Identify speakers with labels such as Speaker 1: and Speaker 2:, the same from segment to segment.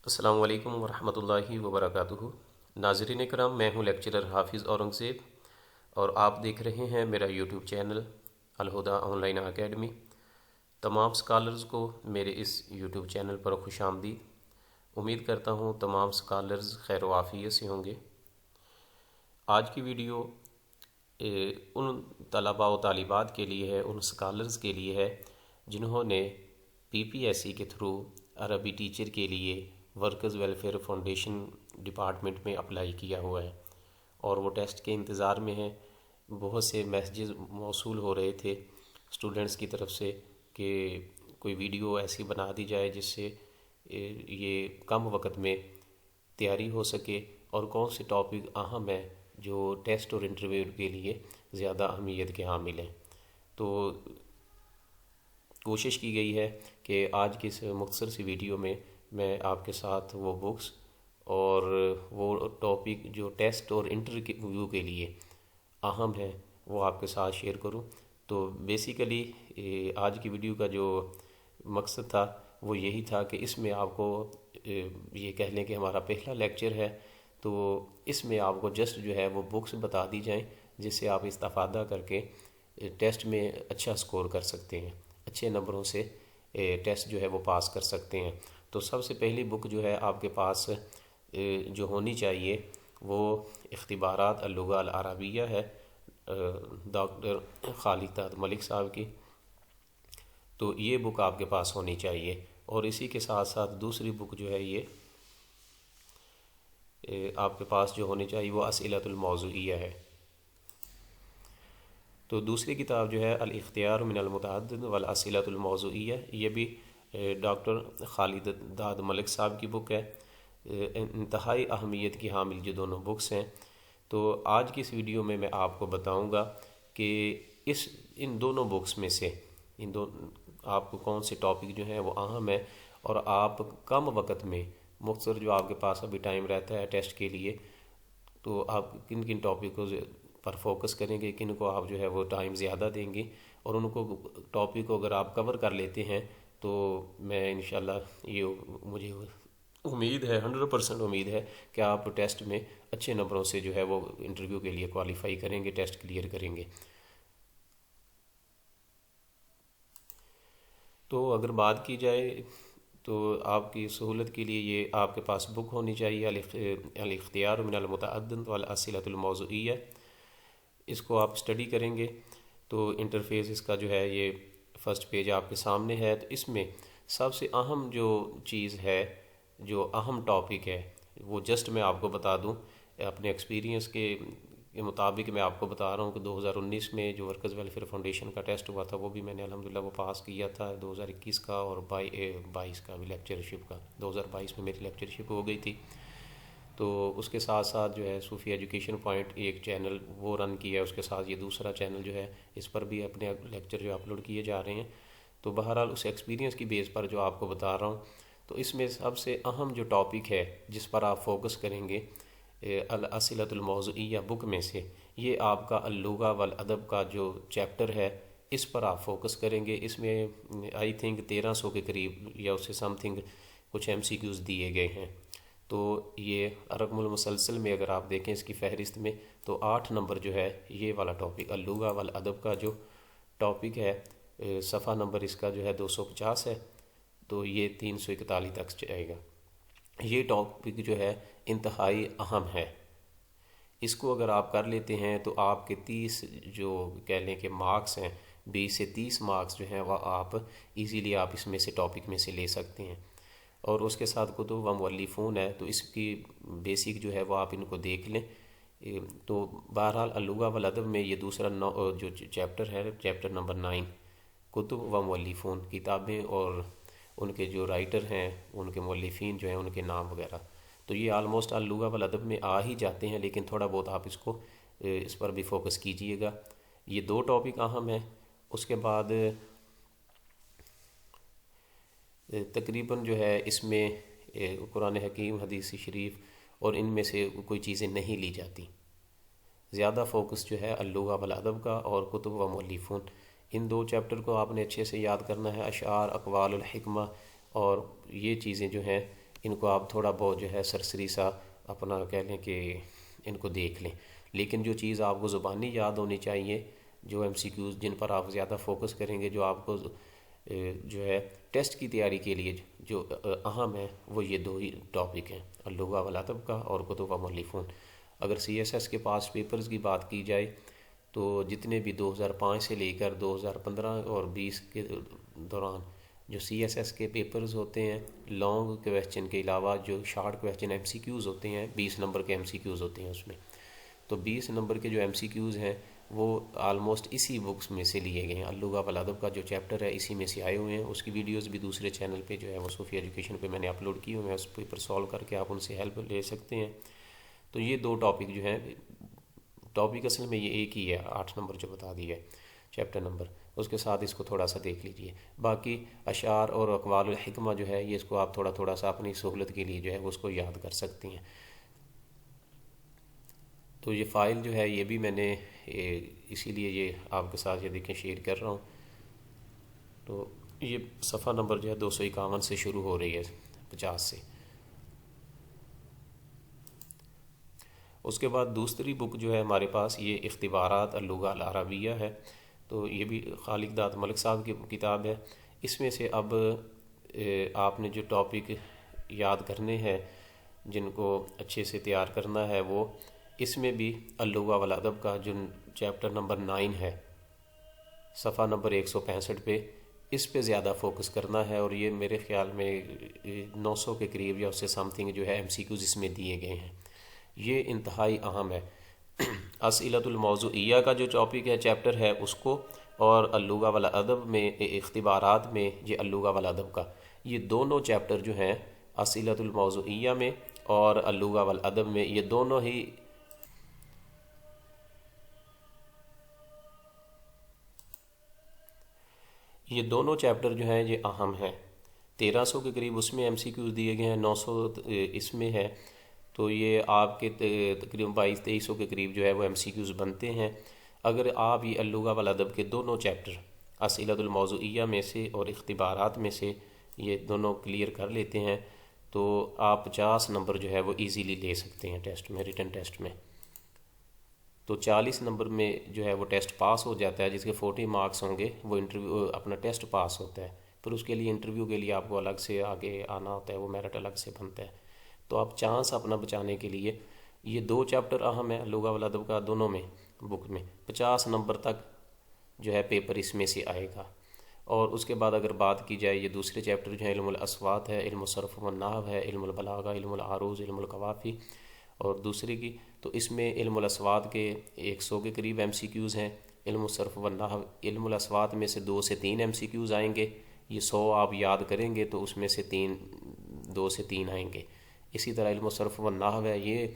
Speaker 1: السلام علیکم ورحمۃ اللہ وبرکاتہ۔ ناظرین کرام، میں ہوں لیکچرر حافظ اورنگزیب اور آپ دیکھ رہے ہیں میرا YouTube channel ul Huda on line academy. تمام سکالرز کو میرے اس یوٹیوب چینل پر خوش آمدید۔ امید کرتا ہوں تمام سکالرز خیر و عافیت سے ہوں گے۔ آج کی ویڈیو ان طلباء و طالبات کے لیے ہے، ان سکالرز کے لیے ہے جنہوں نے پی پی ایس سی کے تھرو عربی ٹیچر کے لیے ورکرز ویلفیئر فاؤنڈیشن ڈپارٹمنٹ میں اپلائی کیا ہوا ہے اور وہ ٹیسٹ کے انتظار میں ہیں۔ بہت سے میسیجز موصول ہو رہے تھے اسٹوڈنٹس کی طرف سے کہ کوئی ویڈیو ایسی بنا دی جائے جس سے یہ کم وقت میں تیاری ہو سکے اور کون سے ٹاپک اہم ہیں جو ٹیسٹ اور انٹرویو کے لیے زیادہ اہمیت کے حامل ہیں۔ تو کوشش کی گئی ہے کہ آج کی اس مختصر سی ویڈیو میں آپ کے ساتھ وہ بکس اور وہ ٹاپک جو ٹیسٹ اور انٹرویو کے لیے اہم ہیں وہ آپ کے ساتھ شیئر کروں۔ تو بیسیکلی آج کی ویڈیو کا جو مقصد تھا وہ یہی تھا کہ اس میں آپ کو یہ کہہ لیں کہ ہمارا پہلا لیکچر ہے، تو اس میں آپ کو جسٹ جو ہے وہ بکس بتا دی جائیں جس سے آپ استفادہ کر کے ٹیسٹ میں اچھا سکور کر سکتے ہیں، اچھے نمبروں سے ٹیسٹ جو ہے وہ پاس کر سکتے ہیں۔ تو سب سے پہلی بک جو ہے آپ کے پاس جو ہونی چاہیے وہ اختبارات اللغہ العربیہ ہے، ڈاکٹر خالد داد ملک صاحب کی۔ تو یہ بک آپ کے پاس ہونی چاہیے، اور اسی کے ساتھ ساتھ دوسری بک جو ہے یہ آپ کے پاس جو ہونی چاہیے وہ اسئلۃ الموضوعیہ ہے۔ تو دوسری کتاب جو ہے الاختیار من المتعدد والاسئلۃ الموضوعیہ، یہ بھی ڈاکٹر خالد داد ملک صاحب کی بک ہے۔ انتہائی اہمیت کی حامل جو دونوں بکس ہیں۔ تو آج کی اس ویڈیو میں آپ کو بتاؤں گا کہ ان دونوں بکس میں سے آپ کو کون سے ٹاپک جو ہیں وہ اہم ہیں، اور آپ کم وقت میں مختصر جو آپ کے پاس ابھی ٹائم رہتا ہے ٹیسٹ کے لیے، تو آپ کن کن ٹاپکوں پر فوکس کریں گے، کن کو آپ جو ہے وہ ٹائم زیادہ دیں گے، اور ان کو ٹاپک کو اگر آپ کور کر لیتے ہیں تو میں انشاءاللہ مجھے امید ہے 100% امید ہے کہ آپ ٹیسٹ میں اچھے نمبروں سے جو ہے وہ انٹرویو کے لیے کوالیفائی کریں گے، ٹیسٹ کلیئر کریں گے۔ تو اگر بات کی جائے تو آپ کی سہولت کے لیے یہ آپ کے پاس بک ہونی چاہیے الاختیار من المتعدد والاسئلۃ الموضوعیہ۔ اس کو آپ اسٹڈی کریں گے تو انٹرفیس اس کا جو ہے یہ فرسٹ پیج آپ کے سامنے ہے۔ تو اس میں سب سے اہم جو چیز ہے، جو اہم ٹاپک ہے، وہ جسٹ میں آپ کو بتا دوں اپنے ایکسپیرینس کے مطابق میں آپ کو بتا رہا ہوں کہ 2019 میں جو ورکرز ویلفیئر فاؤنڈیشن کا ٹیسٹ ہوا تھا وہ بھی میں نے الحمدللہ وہ پاس کیا تھا، 2021 کا اور 22 کا بھی لیکچرشپ کا، 2022 میں میری لیکچرشپ ہو گئی تھی۔ تو اس کے ساتھ ساتھ جو ہے صوفی ایجوکیشن پوائنٹ ایک چینل وہ رن کیا ہے، اس کے ساتھ یہ دوسرا چینل جو ہے اس پر بھی اپنے لیکچر جو اپلوڈ کیے جا رہے ہیں۔ تو بہرحال اس ایکسپیرینس کی بیس پر جو آپ کو بتا رہا ہوں، تو اس میں سب سے اہم جو ٹاپک ہے جس پر آپ فوکس کریں گے الاسئلۃ الموضوعیہ بک میں سے، یہ آپ کا اللغہ والادب کا جو چیپٹر ہے اس پر آپ فوکس کریں گے۔ اس میں آئی تھنک 1300 کے قریب یا اس سے سم تھنگ کچھ ایم سی کیوز دیے گئے ہیں۔ تو یہ رقم المسلسل میں اگر آپ دیکھیں اس کی فہرست میں تو 8 نمبر جو ہے یہ والا ٹاپک اللغہ والادب کا جو ٹاپک ہے، صفحہ نمبر اس کا جو ہے 250 ہے، تو یہ 341 تک جائے گا۔ یہ ٹاپک جو ہے انتہائی اہم ہے، اس کو اگر آپ کر لیتے ہیں تو آپ کے 30 جو کہہ لیں کہ مارکس ہیں، 20 سے 30 مارکس جو ہیں وہ آپ ایزیلی آپ اس میں سے ٹاپک میں سے لے سکتے ہیں۔ اور اس کے ساتھ کتب و مؤلفون ہے، تو اس کی بیسک جو ہے وہ آپ ان کو دیکھ لیں۔ تو بہرحال اللغہ والادب میں یہ دوسرا جو چیپٹر ہے، چیپٹر نمبر 9 کتب و مؤلفون، کتابیں اور ان کے جو رائٹر ہیں، ان کے مؤلفین جو ہیں ان کے نام وغیرہ، تو یہ آلموسٹ اللغہ والادب میں آ ہی جاتے ہیں، لیکن تھوڑا بہت آپ اس پر بھی فوکس کیجئے گا۔ یہ 2 ٹاپک اہم ہیں۔ اس کے بعد تقریباً جو ہے اس میں قرآن حکیم، حدیث شریف اور ان میں سے کوئی چیزیں نہیں لی جاتی، زیادہ فوکس جو ہے اللغہ والادب کا اور کتب و مؤلفون، ان 2 چیپٹر کو آپ نے اچھے سے یاد کرنا ہے۔ اشعار، اقوال، الحکمہ اور یہ چیزیں جو ہیں ان کو آپ تھوڑا بہت جو ہے سرسری سا اپنا کہہ لیں کہ ان کو دیکھ لیں، لیکن جو چیز آپ کو زبانی یاد ہونی چاہیے، جو ایم سی کیوز جن پر آپ زیادہ فوکس کریں گے، جو آپ کو جو ہے ٹیسٹ کی تیاری کے لیے جو اہم ہے، وہ یہ دو ہی ٹاپک ہیں، اللغہ والادب کا اور کتب و مؤلفون۔ اگر سی ایس ایس کے پاس پیپرز کی بات کی جائے تو جتنے بھی 2005 سے لے کر 2015 اور 20 کے دوران جو سی ایس ایس کے پیپرز ہوتے ہیں، لانگ کویسچن کے علاوہ جو short question M C Qs ہوتے ہیں، 20 نمبر کے ایم سی کیوز ہوتے ہیں اس میں، تو 20 نمبر کے جو ایم سی کیوز ہیں وہ آلموسٹ اسی بکس میں سے لیے گئے ہیں۔ اللغہ والادب کا جو چیپٹر ہے اسی میں سے آئے ہوئے ہیں، اس کی ویڈیوز بھی دوسرے چینل پہ جو ہے وہ صوفی ایجوکیشن پہ میں نے اپلوڈ کی ہوئے ہیں، اس پیپر سولو کر کے آپ ان سے ہیلپ لے سکتے ہیں۔ تو یہ دو ٹاپک جو ہیں، ٹاپک اصل میں یہ ایک ہی ہے، 8 نمبر جو بتا دیا ہے چیپٹر نمبر، اس کے ساتھ اس کو تھوڑا سا دیکھ لیجئے۔ باقی اشعار اور اقوال الحکمہ جو ہے یہ اس کو آپ تھوڑا سا اپنی سہولت کے لیے جو ہے وہ اس کو یاد کر سکتی ہیں۔ تو یہ فائل جو ہے یہ بھی میں نے اسی لیے یہ آپ کے ساتھ یہ دیکھیں شیئر کر رہا ہوں۔ تو یہ صفحہ نمبر جو ہے 251 سے شروع ہو رہی ہے، 50 سے۔ اس کے بعد دوسری بک جو ہے ہمارے پاس یہ اختبارات اللغہ العربیہ ہے، تو یہ بھی خالق داد ملک صاحب کی کتاب ہے۔ اس میں سے اب آپ نے جو ٹاپک یاد کرنے ہیں، جن کو اچھے سے تیار کرنا ہے، وہ اس میں بھی اللغہ والادب کا جو چیپٹر نمبر 9 ہے، صفحہ نمبر 165 پہ، اس پہ زیادہ فوکس کرنا ہے، اور یہ میرے خیال میں 900 کے قریب یا اس سے سم تھنگ جو ہے ایم سی کیوز اس میں دیے گئے ہیں۔ یہ انتہائی اہم ہے۔ اسئلۃ الموضوعیہ کا جو ٹاپک ہے، چیپٹر ہے، اس کو، اور اللغہ والادب میں اختبارات میں یہ اللغہ والادب کا، یہ دونوں چیپٹر جو ہیں اسئلۃ الموضوعیہ میں اور اللغہ والادب میں، یہ دونوں چیپٹر جو ہیں یہ اہم ہیں۔ 1300 کے قریب اس میں ایم سی کیوز دیے گئے ہیں، 900 اس میں ہے، تو یہ آپ کے تقریباً 2200 کے قریب جو ہے وہ ایم سی کیوز بنتے ہیں۔ اگر آپ یہ اللغہ والادب کے دونوں چیپٹر اسئلۃ الموضوعیہ میں سے اور اختبارات میں سے یہ دونوں کلیئر کر لیتے ہیں تو آپ 50 نمبر جو ہے وہ ایزیلی لے سکتے ہیں ٹیسٹ میں، ریٹن ٹیسٹ میں۔ تو 40 نمبر میں جو ہے وہ ٹیسٹ پاس ہو جاتا ہے، جس کے 40 مارکس ہوں گے، وہ انٹرویو اپنا ٹیسٹ پاس ہوتا ہے، پھر اس کے لیے انٹرویو کے لیے آپ کو الگ سے آگے آنا ہوتا ہے، وہ میرٹ الگ سے بنتا ہے۔ تو آپ چانس اپنا بچانے کے لیے یہ دو چیپٹر اہم ہیں اللغہ والادب کا، دونوں میں بک میں 50 نمبر تک جو ہے پیپر اس میں سے آئے گا۔ اور اس کے بعد اگر بات کی جائے، یہ دوسرے چیپٹر جو ہیں علم الاصوات ہے، علم الصرف والنحو ہے، علم البلاغہ، علم العروض، علم القوافی، اور دوسری کی تو اس میں علم الاصوات کے 100 کے قریب ایم سی کیوز ہیں، علم الصرف والنحو، علم الاصوات میں سے 2 سے 3 ایم سی کیوز آئیں گے، یہ 100 آپ یاد کریں گے تو اس میں سے 2 سے 3 آئیں گے۔ اسی طرح علم الصرف والنحو ہے، یہ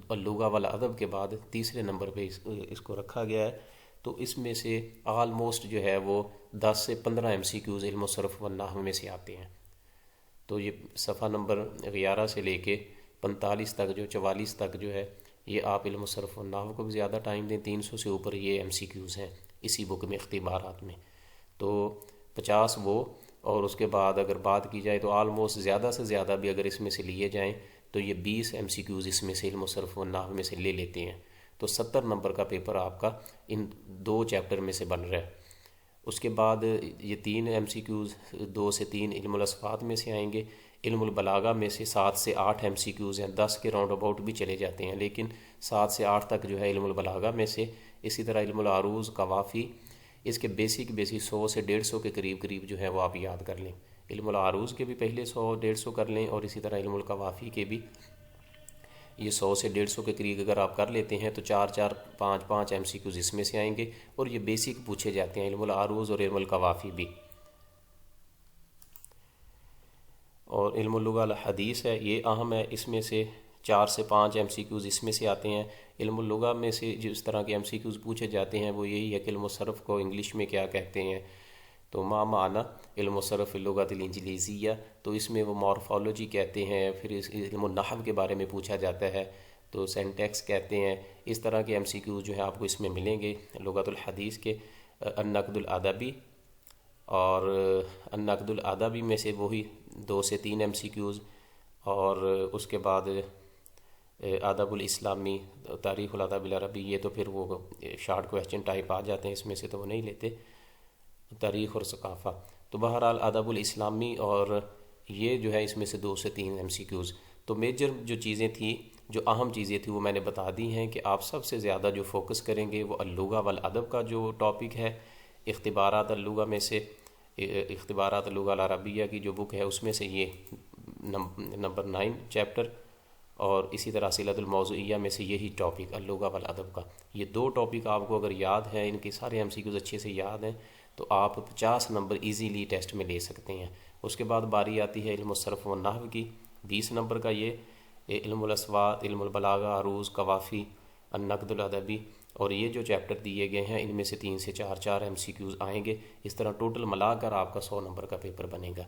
Speaker 1: اللغہ والادب کے بعد تیسرے نمبر پہ اس کو رکھا گیا ہے، تو اس میں سے آلموسٹ جو ہے وہ 10 سے 15 ایم سی کیوز علم الصرف والنحو میں سے آتے ہیں۔ تو یہ صفحہ نمبر 11 سے لے کے 45 تک، جو 44 تک جو ہے، یہ آپ علم الصرف والنحو کو بھی زیادہ ٹائم دیں، 300 سے اوپر یہ ایم سی کیوز ہیں اسی بک میں اختبارات میں، تو 50 وہ، اور اس کے بعد اگر بات کی جائے تو آلموسٹ زیادہ سے زیادہ بھی اگر اس میں سے لیے جائیں تو یہ 20 ایم سی کیوز اس میں سے علم الصرف والنحو میں سے لے لیتے ہیں، تو 70 نمبر کا پیپر آپ کا ان 2 چیپٹر میں سے بن رہا ہے۔ اس کے بعد یہ 3 ایم سی کیوز 2 سے 3 علم الاصفات میں سے آئیں گے، علم البلاغہ میں سے 7 سے 8 ایم سی کیوز ہیں، 10 کے راؤنڈ اباؤٹ بھی چلے جاتے ہیں، لیکن 7 سے 8 تک جو ہے علم البلاغہ میں سے۔ اسی طرح علم العروض، قوافی، اس کے بیسک 100 سے 150 کے قریب جو ہے وہ آپ یاد کر لیں، علم العروض کے بھی پہلے 100-150 کر لیں، اور اسی طرح علم القوافی کے بھی یہ 100 سے 150 کے قریب اگر آپ کر لیتے ہیں تو 4-4 5-5 ایم سی کیوز اس میں سے آئیں گے، اور یہ بیسک پوچھے جاتے ہیں علم العروض اور علم القوافی بھی۔ اور علم اللغہ الحدیث ہے، یہ اہم ہے، اس میں سے 4 سے 5 ایم سی کیوز اس میں سے آتے ہیں۔ علم اللغہ میں سے جس طرح کے ایم سی کیوز پوچھے جاتے ہیں وہ یہی ہے کہ علم الصرف کو انگلش میں کیا کہتے ہیں، تو ما معنی علم الصرف فی اللغۃ الانجلیزیہ، تو اس میں وہ مورفالوجی کہتے ہیں، پھر علم النحو کے بارے میں پوچھا جاتا ہے تو سینٹیکس کہتے ہیں۔ اس طرح کے ایم سی کیوز جو ہے آپ کو اس میں ملیں گے لغۃ الحدیث کے۔ النقد الادبی، اور النقد الادبی میں سے وہی 2 سے 3 ایم سی کیوز، اور اس کے بعد ادب الاسلامی، تاریخ الادب العربی، یہ تو پھر وہ شارٹ کویسچن ٹائپ آ جاتے ہیں، اس میں سے تو وہ نہیں لیتے، تاریخ اور ثقافہ۔ تو بہرحال ادب الاسلامی، اور یہ جو ہے اس میں سے 2 سے 3 MCQs۔ تو میجر جو چیزیں تھیں، جو اہم چیزیں تھیں وہ میں نے بتا دی ہیں کہ آپ سب سے زیادہ جو فوکس کریں گے وہ اللغہ والادب کا جو ٹاپک ہے، اختبارات اللغہ میں سے، اختبارات اللغہ العربیہ کی جو بک ہے اس میں سے یہ نمبر 9 چیپٹر، اور اسی طرح صلۃ الموضوعیہ میں سے یہی ٹاپک اللغہ والادب کا۔ یہ 2 ٹاپک آپ کو اگر یاد ہیں، ان کے سارے MCQs اچھے سے یاد ہیں، تو آپ 50 نمبر ایزیلی ٹیسٹ میں لے سکتے ہیں۔ اس کے بعد باری آتی ہے علم الصرف والنحو کی، 20 نمبر کا یہ، علم الاسوات، علم البلاغہ، عروض، قوافی، النقد الادبی، اور یہ جو چیپٹر دیے گئے ہیں ان میں سے 3 سے 4 MCQs آئیں گے۔ اس طرح ٹوٹل ملا کر آپ کا 100 نمبر کا پیپر بنے گا۔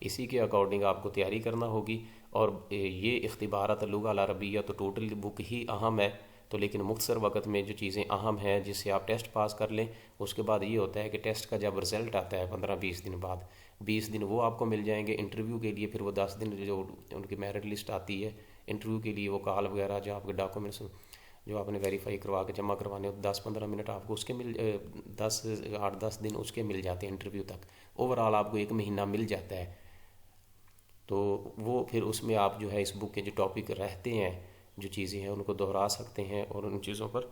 Speaker 1: اسی کے اکارڈنگ آپ کو تیاری کرنا ہوگی۔ اور یہ اختبارات اللغہ العربیہ تو ٹوٹل بک ہی اہم ہے، تو لیکن مختصر وقت میں جو چیزیں اہم ہیں جس سے آپ ٹیسٹ پاس کر لیں، اس کے بعد یہ ہوتا ہے کہ ٹیسٹ کا جب رزلٹ آتا ہے 15-20 دن بعد، 20 دن وہ آپ کو مل جائیں گے انٹرویو کے لیے، پھر وہ 10 دن جو ان کی میرٹ لسٹ آتی ہے انٹرویو کے لیے، وہ کال وغیرہ جو آپ کے ڈاکومنٹس جو آپ نے ویریفائی کروا کے جمع کروانے ہو، 10-15 منٹ آپ کو اس کے 8-10 دن اس کے مل جاتے ہیں انٹرویو تک۔ اوورآل آپ کو 1 مہینہ مل جاتا ہے، تو وہ پھر اس میں آپ جو ہے اس بک کے جو ٹاپک رہتے ہیں، جو چیزیں ہیں ان کو دہرا سکتے ہیں اور ان چیزوں پر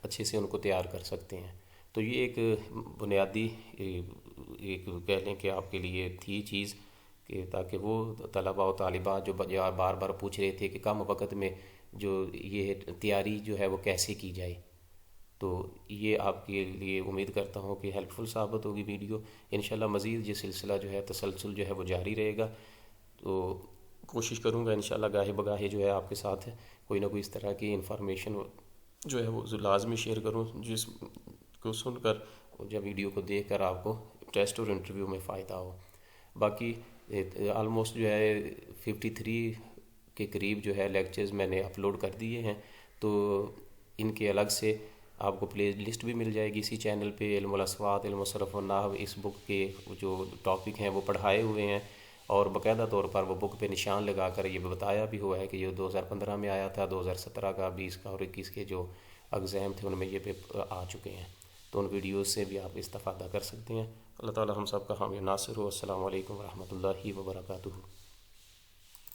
Speaker 1: اچھے سے ان کو تیار کر سکتے ہیں۔ تو یہ ایک بنیادی ایک کہہ لیں کہ آپ کے لیے تھی چیز، کہ تاکہ وہ طلباء و طالبات جو بار بار پوچھ رہے تھے کہ کم وقت میں جو یہ تیاری جو ہے وہ کیسے کی جائے، تو یہ آپ کے لیے امید کرتا ہوں کہ ہیلپ فل ثابت ہوگی ویڈیو۔ انشاءاللہ مزید یہ سلسلہ جو ہے تسلسل جو ہے وہ جاری رہے گا، تو کوشش کروں گا انشاءاللہ گاہے بگاہے جو ہے آپ کے ساتھ کوئی نہ کوئی اس طرح کی انفارمیشن جو ہے وہ لازمی شیئر کروں، جس کو سن کر یا ویڈیو کو دیکھ کر آپ کو ٹیسٹ اور انٹرویو میں فائدہ ہو۔ باقی آلموسٹ جو ہے 53 کے قریب جو ہے لیکچرز میں نے اپلوڈ کر دیے ہیں، تو ان کے الگ سے آپ کو پلے لسٹ بھی مل جائے گی اسی چینل پہ۔ علم الاسوات، علم الصرف والنحو، اس بک کے جو ٹاپک ہیں وہ پڑھائے ہوئے ہیں، اور باقاعدہ طور پر وہ بک پہ نشان لگا کر یہ بتایا بھی ہوا ہے کہ یہ 2015 میں آیا تھا، 2017 کا، 20 کا اور 21 کے جو اگزام تھے ان میں یہ پیپر آ چکے ہیں، تو ان ویڈیوز سے بھی آپ استفادہ کر سکتے ہیں۔ اللہ تعالی ہم سب کا حامی ناصر ہو۔ السلام علیکم ورحمۃ اللہ وبرکاتہ۔